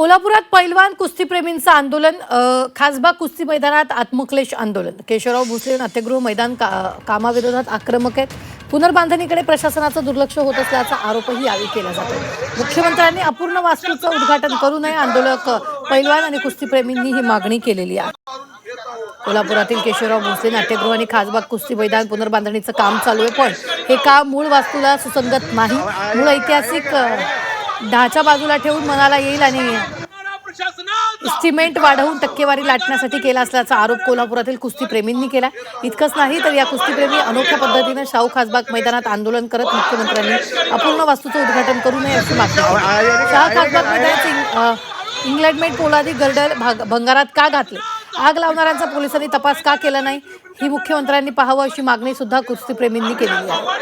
कोल्हापुरात पैलवान कुस्तीप्रेमींचं आंदोलन खासबाग कुस्ती मैदानात आत्मक्लेश आंदोलन। केशवराव भोसले नाट्यगृह मैदान कामाविरोधात आक्रमक आहेत। पुनर्बांधणीकडे प्रशासनाचं दुर्लक्ष होत असल्याचा आरोपही यावेळी केला जातो। मुख्यमंत्र्यांनी अपूर्ण वास्तूचं उद्घाटन करू नये, आंदोलक पैलवान आणि कुस्तीप्रेमींनी ही मागणी केलेली आहे। कोल्हापुरातील केशवराव भोसले नाट्यगृह आणि खासबाग कुस्ती मैदान पुनर्बांधणीचं काम चालू आहे, पण हे काम मूळ वास्तूला सुसंगत नाही। मूळ ऐतिहासिक ढाचा बाजूला ठेवून मनाला येईल आणि इस्टिमेट वाढवून टक्केवारी लाटण्यासाठी केला असल्याचा आरोप कोल्हापुरातील कुस्तीप्रेमींनी केला। इतकंच नाही तर या कुस्तीप्रेमी अनोख्या पद्धतीने शाहू खासबाग मैदानात आंदोलन करत मुख्यमंत्र्यांनी अपूर्ण वास्तूचं उद्घाटन करू नये अशी मागणी केली। शाहू खासबाग मैदानाचे इंग्लंडमेड पोलादी गर्डर भंगारात का घातले, आग लावणाऱ्यांचा पोलिसांनी तपास का केला नाही, ही मुख्यमंत्र्यांनी पाहावं अशी मागणी सुद्धा कुस्तीप्रेमींनी केलेली आहे।